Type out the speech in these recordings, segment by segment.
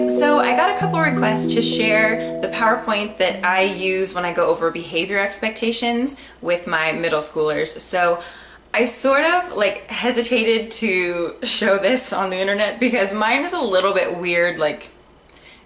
So I got a couple requests to share the PowerPoint that I use when I go over behavior expectations with my middle schoolers. So I sort of like hesitated to show this on the internet because mine is a little bit weird, like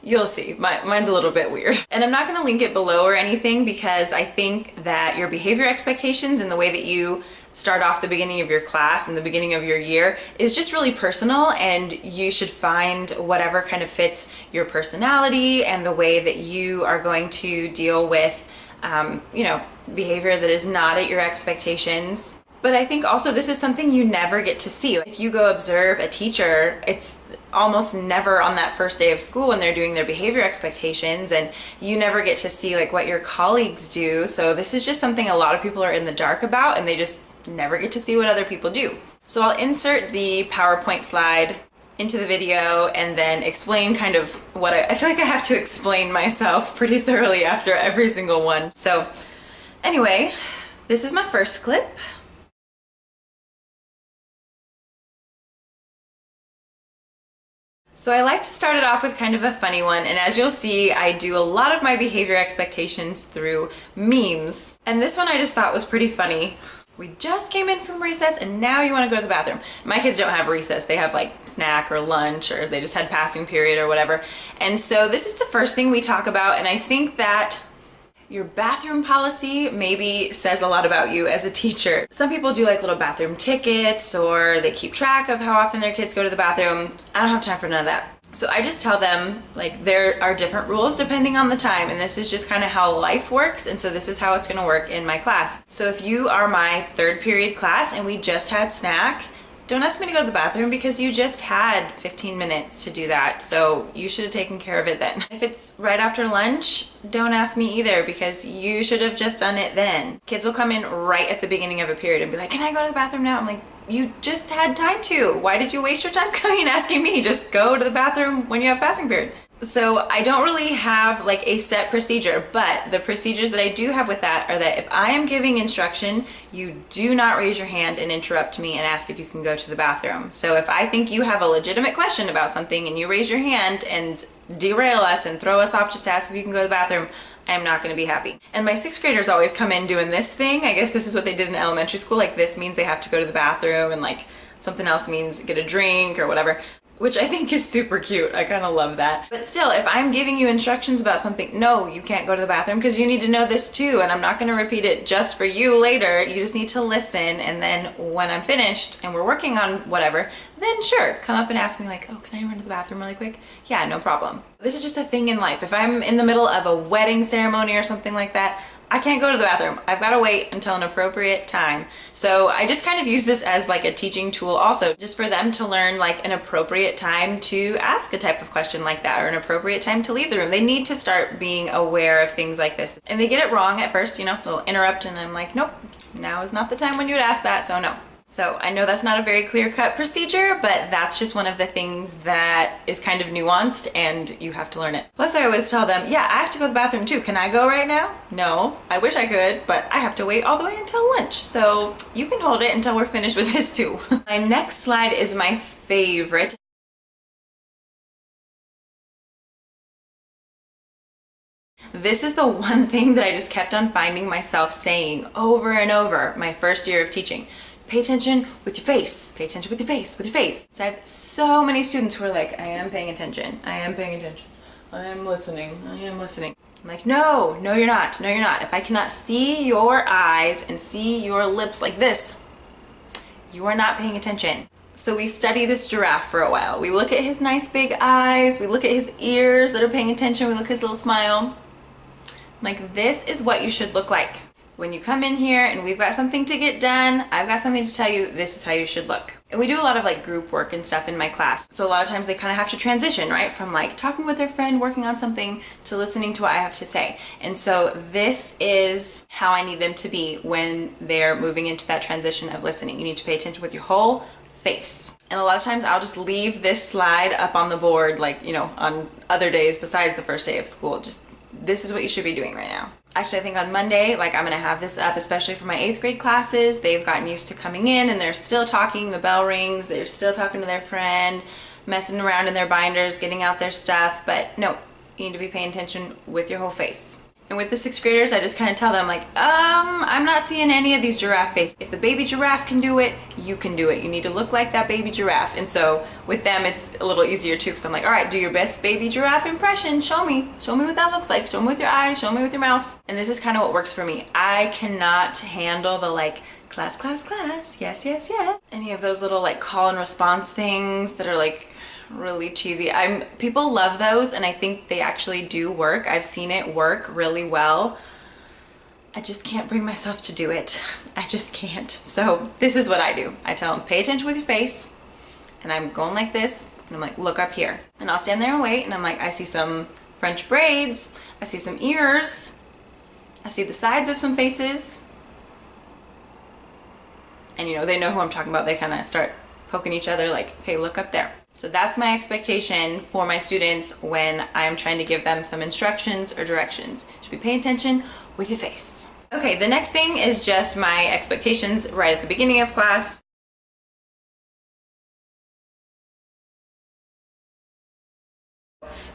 you'll see. Mine's a little bit weird. And I'm not going to link it below or anything because I think that your behavior expectations and the way that you start off the beginning of your class and the beginning of your year is just really personal, and you should find whatever kind of fits your personality and the way that you are going to deal with, behavior that is not at your expectations. But I think also this is something you never get to see. If you go observe a teacher, it's almost never on that first day of school when they're doing their behavior expectations, and you never get to see like what your colleagues do. So this is just something a lot of people are in the dark about, and they just never get to see what other people do. So I'll insert the PowerPoint slide into the video and then explain kind of what I feel like I have to explain myself pretty thoroughly after every single one. So anyway, this is my first clip. So I like to start it off with kind of a funny one, and as you'll see, I do a lot of my behavior expectations through memes. And this one I just thought was pretty funny. We just came in from recess and now you want to go to the bathroom. My kids don't have recess. They have like snack or lunch, or they just had passing period or whatever. And so this is the first thing we talk about, and I think that your bathroom policy maybe says a lot about you as a teacher. Some people do like little bathroom tickets, or they keep track of how often their kids go to the bathroom. I don't have time for none of that. So I just tell them like there are different rules depending on the time, and this is just kind of how life works, and so this is how it's going to work in my class. So if you are my third period class and we just had snack, don't ask me to go to the bathroom because you just had 15 minutes to do that, so you should have taken care of it then. If it's right after lunch, don't ask me either because you should have just done it then. Kids will come in right at the beginning of a period and be like, can I go to the bathroom now? I'm like, you just had time to. Why did you waste your time coming and asking me? Just go to the bathroom when you have passing period. So I don't really have like a set procedure, but the procedures that I do have with that are that if I am giving instruction, you do not raise your hand and interrupt me and ask if you can go to the bathroom. So if I think you have a legitimate question about something and you raise your hand and derail us and throw us off just to ask if you can go to the bathroom, I'm not going to be happy. And my sixth graders always come in doing this thing. I guess this is what they did in elementary school. Like this means they have to go to the bathroom, and like something else means get a drink or whatever, which I think is super cute. I kind of love that. But still, if I'm giving you instructions about something, no, you can't go to the bathroom because you need to know this too, and I'm not going to repeat it just for you later. You just need to listen, and then when I'm finished and we're working on whatever, then sure, come up and ask me like, oh, can I run to the bathroom really quick? Yeah, no problem. This is just a thing in life. If I'm in the middle of a wedding ceremony or something like that, I can't go to the bathroom. I've got to wait until an appropriate time. So I just kind of use this as like a teaching tool also, just for them to learn like an appropriate time to ask a type of question like that, or an appropriate time to leave the room. They need to start being aware of things like this. And they get it wrong at first, they'll interrupt and I'm like, nope, now is not the time when you would ask that, so no. So I know that's not a very clear-cut procedure, but that's just one of the things that is kind of nuanced and you have to learn it. Plus I always tell them, yeah, I have to go to the bathroom too. Can I go right now? No, I wish I could, but I have to wait all the way until lunch. So you can hold it until we're finished with this too. My next slide is my favorite. This is the one thing that I just kept on finding myself saying over and over my first year of teaching. Pay attention with your face. Pay attention with your face, with your face. So I have so many students who are like, I am paying attention. I am paying attention. I am listening. I am listening. I'm like, no, no you're not. No you're not. If I cannot see your eyes and see your lips like this, you are not paying attention. So we study this giraffe for a while. We look at his nice big eyes. We look at his ears that are paying attention. We look at his little smile. I'm like, this is what you should look like. When you come in here and we've got something to get done, I've got something to tell you, this is how you should look. And we do a lot of like group work and stuff in my class. So a lot of times they kind of have to transition, right? From like talking with their friend, working on something, to listening to what I have to say. And so this is how I need them to be when they're moving into that transition of listening. You need to pay attention with your whole face. And a lot of times I'll just leave this slide up on the board, like, on other days besides the first day of school. Just, this is what you should be doing right now. Actually, I think on Monday, like I'm gonna have this up, especially for my 8th grade classes. They've gotten used to coming in and they're still talking, the bell rings, they're still talking to their friend, messing around in their binders, getting out their stuff, but no, you need to be paying attention with your whole face. And with the 6th graders, I just kind of tell them like, I'm not seeing any of these giraffe faces. If the baby giraffe can do it, you can do it. You need to look like that baby giraffe. And so with them, it's a little easier too, because I'm like, all right, do your best baby giraffe impression. Show me what that looks like. Show me with your eyes, show me with your mouth. And this is kind of what works for me. I cannot handle the like, class, yes, yes, yes. Any of those little like call and response things that are like, really cheesy. People love those, and I think they actually do work. I've seen it work really well. I just can't bring myself to do it. I just can't. So this is what I do. I tell them, pay attention with your face, and I'm going like this, and I'm like, look up here. And I'll stand there and wait, and I'm like, I see some French braids, I see some ears, I see the sides of some faces. And you know, they know who I'm talking about. They kind of start poking each other like, okay, look up there. So that's my expectation for my students when I'm trying to give them some instructions or directions. You should be paying attention with your face. Okay, the next thing is just my expectations right at the beginning of class.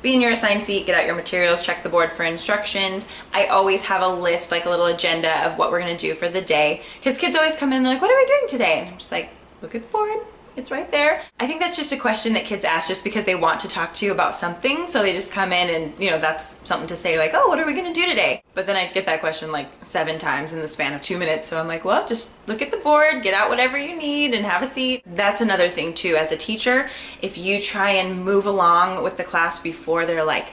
Be in your assigned seat, get out your materials, check the board for instructions. I always have a list, like a little agenda of what we're gonna do for the day. Because kids always come in and they're like, what are we doing today? And I'm just like, look at the board. It's right there. I think that's just a question that kids ask just because they want to talk to you about something. So they just come in and, you know, that's something to say like, oh, what are we gonna do today? But then I get that question like 7 times in the span of 2 minutes. So I'm like, well, just look at the board, get out whatever you need and have a seat. That's another thing too, as a teacher, if you try and move along with the class before they're like,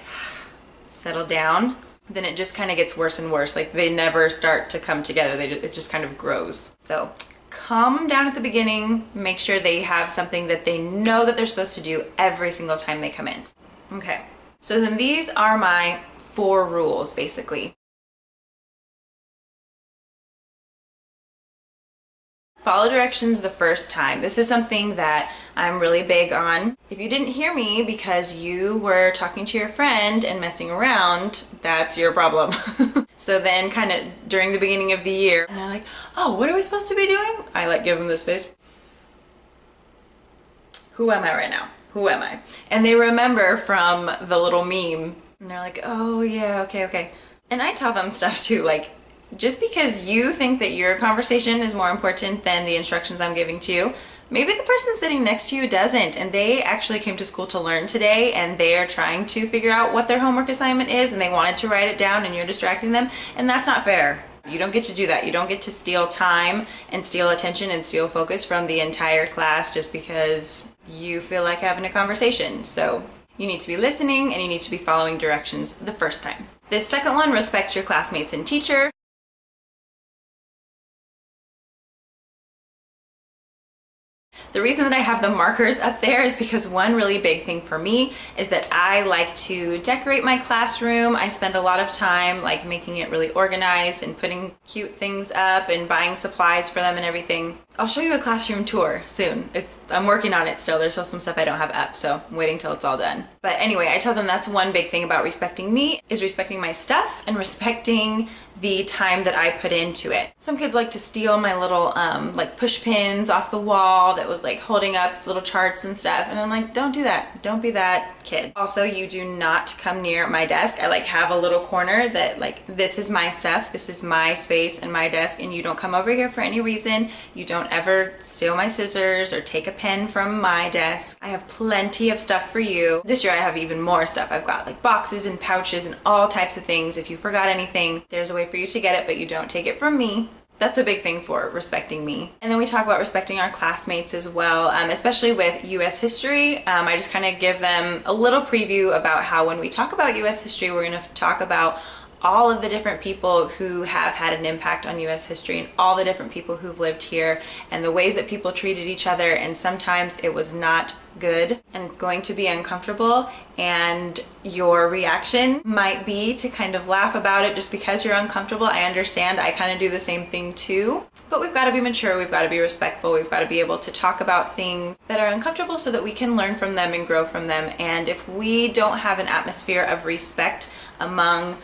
settle down, then it just kind of gets worse and worse. Like they never start to come together. It just kind of grows. So calm them down at the beginning, make sure they have something that they know that they're supposed to do every single time they come in. Okay, so then these are my 4 rules basically. Follow directions the first time. This is something that I'm really big on. If you didn't hear me because you were talking to your friend and messing around, that's your problem. So then kind of during the beginning of the year, and they're like, oh, what are we supposed to be doing? I like give them this face. Who am I right now? Who am I? And they remember from the little meme and they're like, oh yeah, okay. And I tell them stuff too, like, just because you think that your conversation is more important than the instructions I'm giving to you, maybe the person sitting next to you doesn't, and they actually came to school to learn today and they are trying to figure out what their homework assignment is and they wanted to write it down and you're distracting them, and that's not fair. You don't get to do that. You don't get to steal time and steal attention and steal focus from the entire class just because you feel like having a conversation. So you need to be listening and you need to be following directions the first time. This second one, respect your classmates and teacher. The reason that I have the markers up there is because one really big thing for me is that I like to decorate my classroom. I spend a lot of time like making it really organized and putting cute things up and buying supplies for them and everything. I'll show you a classroom tour soon. I'm working on it still. There's still some stuff I don't have up, so I'm waiting till it's all done. But anyway, I tell them that's one big thing about respecting me, is respecting my stuff and respecting the time that I put into it. Some kids like to steal my little like push pins off the wall that was like holding up little charts and stuff, and I'm like, don't do that. Don't be that kid. Also, you do not come near my desk. I like have a little corner that like, this is my stuff, this is my space and my desk, and you don't come over here for any reason. You don't ever steal my scissors or take a pen from my desk. I have plenty of stuff for you. This year I have even more stuff. I've got like boxes and pouches and all types of things. If you forgot anything, there's a way for you to get it, but you don't take it from me. That's a big thing for respecting me. And then we talk about respecting our classmates as well, especially with US history. I just kind of give them a little preview about how when we talk about US history, we're going to talk about all of the different people who have had an impact on US history and all the different people who've lived here and the ways that people treated each other, and sometimes it was not good and it's going to be uncomfortable, and your reaction might be to kind of laugh about it just because you're uncomfortable. I understand. I kind of do the same thing too, but we've got to be mature, we've got to be respectful, we've got to be able to talk about things that are uncomfortable so that we can learn from them and grow from them. And if we don't have an atmosphere of respect among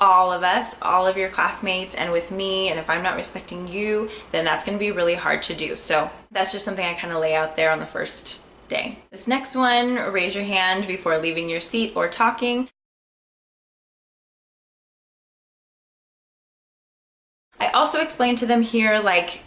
all of us, all of your classmates, and with me, and if I'm not respecting you, then that's going to be really hard to do. So that's just something I kind of lay out there on the first day. This next one, raise your hand before leaving your seat or talking. I also explained to them here, like,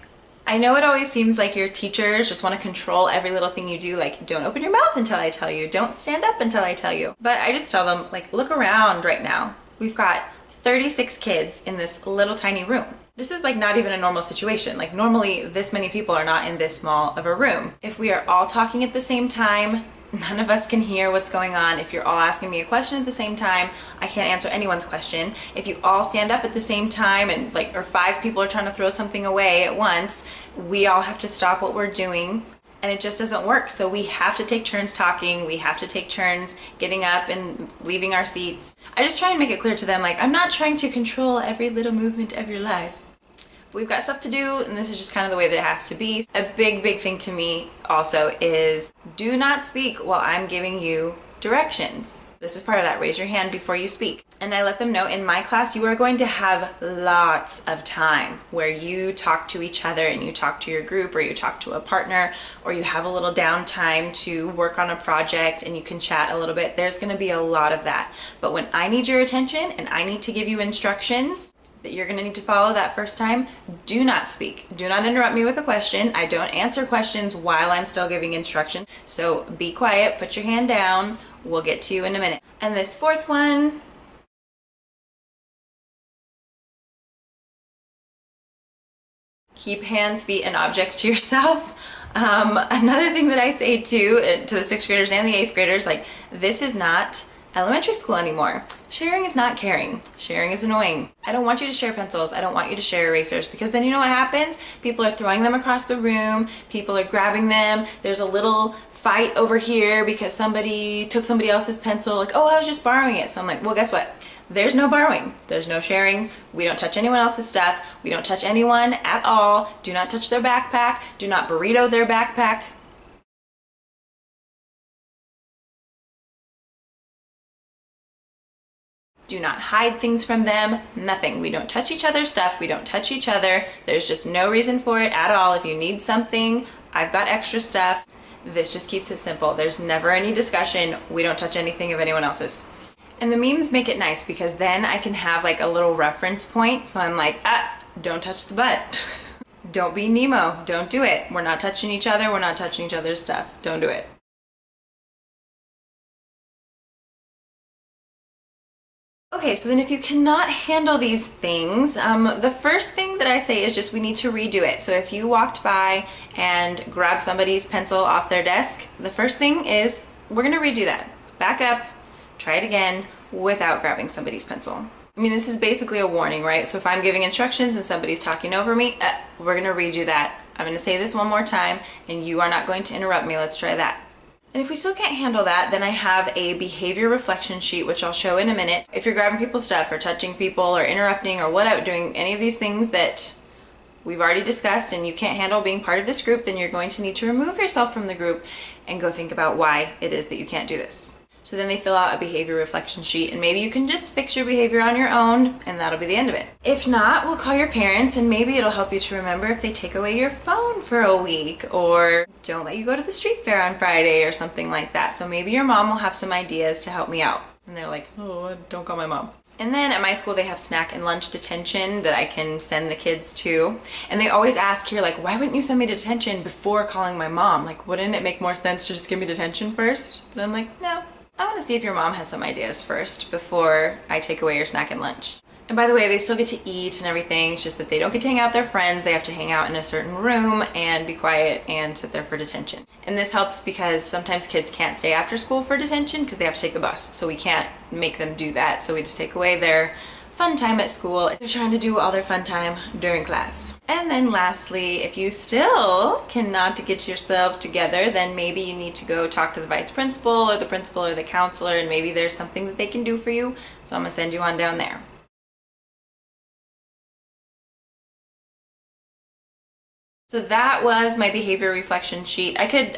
I know it always seems like your teachers just want to control every little thing you do, like don't open your mouth until I tell you, don't stand up until I tell you. But I just tell them, like, look around right now. We've got 36 kids in this little tiny room. This is like not even a normal situation. Like normally this many people are not in this small of a room. If we are all talking at the same time, none of us can hear what's going on. If you're all asking me a question at the same time, I can't answer anyone's question. If you all stand up at the same time and like, or 5 people are trying to throw something away at once, we all have to stop what we're doing. And it just doesn't work. So we have to take turns talking. We have to take turns getting up and leaving our seats. I just try and make it clear to them, like, I'm not trying to control every little movement of your life. We've got stuff to do, and this is just kind of the way that it has to be. A big thing to me also is do not speak while I'm giving you directions. This is part of that, raise your hand before you speak. And I let them know in my class you are going to have lots of time where you talk to each other and you talk to your group or you talk to a partner or you have a little downtime to work on a project and you can chat a little bit. There's going to be a lot of that. But when I need your attention and I need to give you instructions that you're going to need to follow that first time, do not speak. Do not interrupt me with a question. I don't answer questions while I'm still giving instruction. So be quiet, put your hand down. We'll get to you in a minute. And this fourth one, keep hands, feet, and objects to yourself. Another thing that I say too, to the 6th graders and the 8th graders, like, this is not elementary school anymore. Sharing is not caring. Sharing is annoying. I don't want you to share pencils. I don't want you to share erasers, because then you know what happens? People are throwing them across the room. People are grabbing them. There's a little fight over here because somebody took somebody else's pencil. Like, oh, I was just borrowing it. So I'm like, well, guess what? There's no borrowing. There's no sharing. We don't touch anyone else's stuff. We don't touch anyone at all. Do not touch their backpack. Do not burrito their backpack. Do not hide things from them, nothing. We don't touch each other's stuff. We don't touch each other. There's just no reason for it at all. If you need something, I've got extra stuff. This just keeps it simple. There's never any discussion. We don't touch anything of anyone else's. And the memes make it nice because then I can have like a little reference point. So I'm like, don't touch the butt. Don't be Nemo. Don't do it. We're not touching each other. We're not touching each other's stuff. Don't do it. Okay, so then if you cannot handle these things, the first thing that I say is just we need to redo it. So if you walked by and grabbed somebody's pencil off their desk, the first thing is we're gonna redo that. Back up, try it again without grabbing somebody's pencil. I mean, this is basically a warning, right? So if I'm giving instructions and somebody's talking over me, we're gonna redo that. I'm gonna say this one more time and you are not going to interrupt me. Let's try that. And if we still can't handle that, then I have a behavior reflection sheet, which I'll show in a minute. If you're grabbing people's stuff or touching people or interrupting or whatever, doing any of these things that we've already discussed and you can't handle being part of this group, then you're going to need to remove yourself from the group and go think about why it is that you can't do this. So then they fill out a behavior reflection sheet and maybe you can just fix your behavior on your own and that'll be the end of it. If not, we'll call your parents and maybe it'll help you to remember if they take away your phone for a week or don't let you go to the street fair on Friday or something like that. So maybe your mom will have some ideas to help me out. And they're like, oh, don't call my mom. And then at my school they have snack and lunch detention that I can send the kids to. And they always ask here, like, why wouldn't you send me detention before calling my mom? Like, wouldn't it make more sense to just give me detention first? But I'm like, no. I want to see if your mom has some ideas first before I take away your snack and lunch. And by the way, they still get to eat and everything. It's just that they don't get to hang out with their friends. They have to hang out in a certain room and be quiet and sit there for detention. And this helps because sometimes kids can't stay after school for detention because they have to take the bus. So we can't make them do that. So we just take away their fun time at school if they're trying to do all their fun time during class. And then lastly, if you still cannot get yourself together, then maybe you need to go talk to the vice principal or the counselor and maybe there's something that they can do for you. So I'm gonna send you on down there. So that was my behavior reflection sheet. I could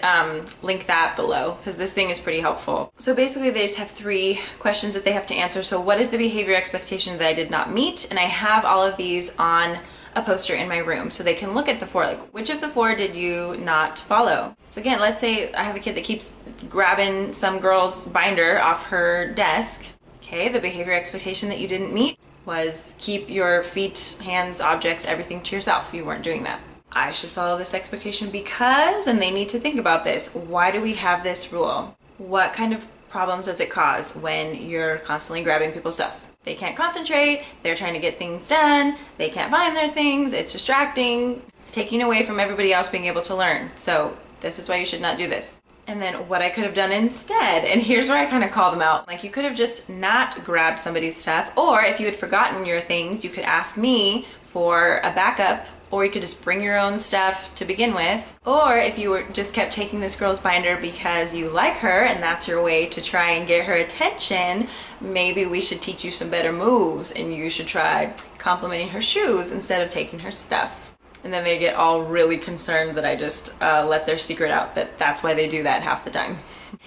link that below because this thing is pretty helpful. So basically they just have 3 questions that they have to answer. So what is the behavior expectation that I did not meet? And I have all of these on a poster in my room so they can look at the 4, like which of the 4 did you not follow? So again, let's say I have a kid that keeps grabbing some girl's binder off her desk. Okay, the behavior expectation that you didn't meet was keep your feet, hands, objects, everything to yourself. You weren't doing that. I should follow this expectation because, and they need to think about this, why do we have this rule? What kind of problems does it cause when you're constantly grabbing people's stuff? They can't concentrate, they're trying to get things done, they can't find their things, it's distracting, it's taking away from everybody else being able to learn. So this is why you should not do this. And then what I could have done instead, and here's where I kind of call them out, like you could have just not grabbed somebody's stuff, or if you had forgotten your things, you could ask me for a backup, or you could just bring your own stuff to begin with. Or if you were just kept taking this girl's binder because you like her and that's your way to try and get her attention, maybe we should teach you some better moves and you should try complimenting her shoes instead of taking her stuff. And then they get all really concerned that I just let their secret out, that that's why they do that half the time.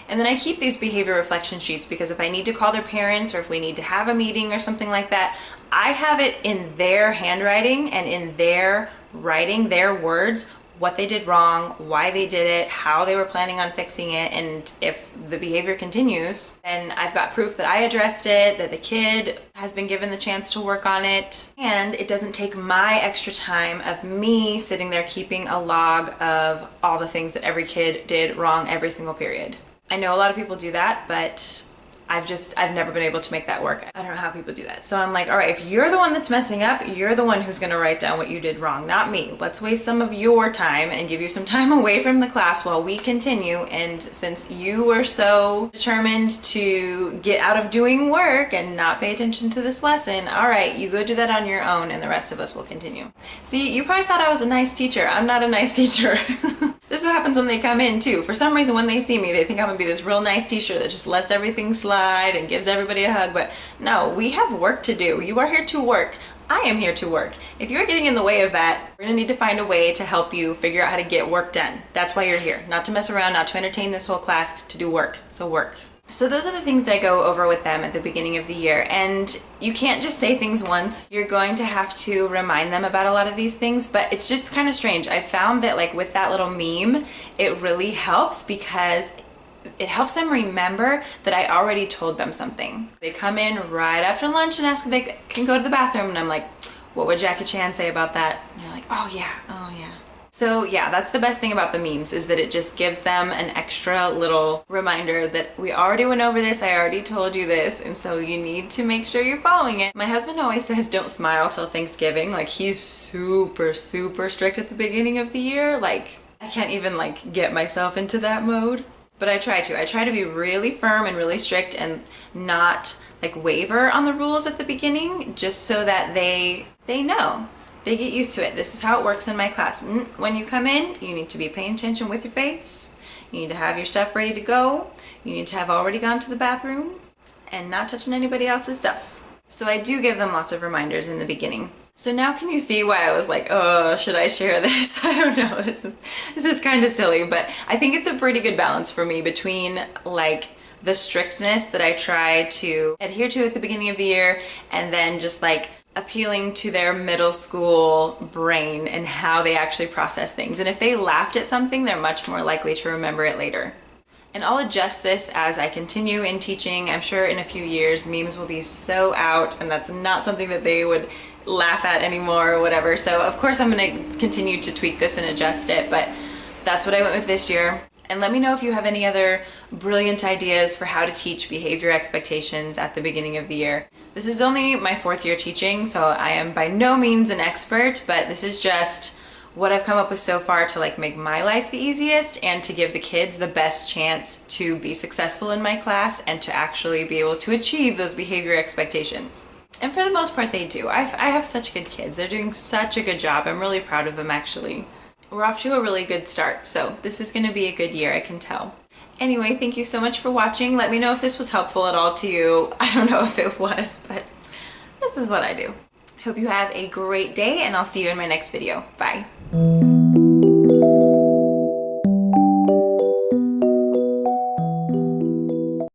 And then I keep these behavior reflection sheets because if I need to call their parents or if we need to have a meeting or something like that, I have it in their handwriting and in their writing, their words, what they did wrong, why they did it, how they were planning on fixing it, and if the behavior continues, then I've got proof that I addressed it, that the kid has been given the chance to work on it, and it doesn't take my extra time of me sitting there keeping a log of all the things that every kid did wrong every single period. I know a lot of people do that, but I've never been able to make that work. I don't know how people do that. So I'm like, all right, if you're the one that's messing up, you're the one who's gonna write down what you did wrong, not me. Let's waste some of your time and give you some time away from the class while we continue. And since you were so determined to get out of doing work and not pay attention to this lesson, all right, you go do that on your own and the rest of us will continue. See, you probably thought I was a nice teacher. I'm not a nice teacher. This is what happens when they come in too. For some reason, when they see me, they think I'm gonna be this real nice teacher that just lets everything slide and gives everybody a hug. But no, we have work to do. You are here to work. I am here to work. If you're getting in the way of that, we're gonna need to find a way to help you figure out how to get work done. That's why you're here. Not to mess around, not to entertain this whole class, to do work. So work. So those are the things that I go over with them at the beginning of the year, and you can't just say things once. You're going to have to remind them about a lot of these things, but it's just kind of strange. I found that like with that little meme, it really helps because it helps them remember that I already told them something. They come in right after lunch and ask if they can go to the bathroom, and I'm like, what would Jackie Chan say about that? And they're like, oh yeah, oh yeah. So yeah, that's the best thing about the memes, is that it just gives them an extra little reminder that we already went over this, I already told you this, and so you need to make sure you're following it. My husband always says don't smile till Thanksgiving. Like he's super strict at the beginning of the year. Like I can't even like get myself into that mode. But I try to be really firm and really strict and not like waver on the rules at the beginning, just so that they know. They get used to it. This is how it works in my class. When you come in, you need to be paying attention with your face. You need to have your stuff ready to go. You need to have already gone to the bathroom and not touching anybody else's stuff. So I do give them lots of reminders in the beginning. So now can you see why I was like, oh, should I share this? I don't know. This is kind of silly, but I think it's a pretty good balance for me between like the strictness that I try to adhere to at the beginning of the year and then just like appealing to their middle school brain and how they actually process things. And if they laughed at something, they're much more likely to remember it later. And I'll adjust this as I continue in teaching. I'm sure in a few years memes will be so out and that's not something that they would laugh at anymore or whatever. So of course I'm going to continue to tweak this and adjust it, but that's what I went with this year. And let me know if you have any other brilliant ideas for how to teach behavior expectations at the beginning of the year. This is only my 4th year teaching, so I am by no means an expert, but this is just what I've come up with so far to like make my life the easiest and to give the kids the best chance to be successful in my class and to actually be able to achieve those behavior expectations. And for the most part they do. I have such good kids. They're doing such a good job. I'm really proud of them actually. We're off to a really good start, so this is going to be a good year, I can tell. Anyway, thank you so much for watching. Let me know if this was helpful at all to you. I don't know if it was, but this is what I do. Hope you have a great day, and I'll see you in my next video. Bye.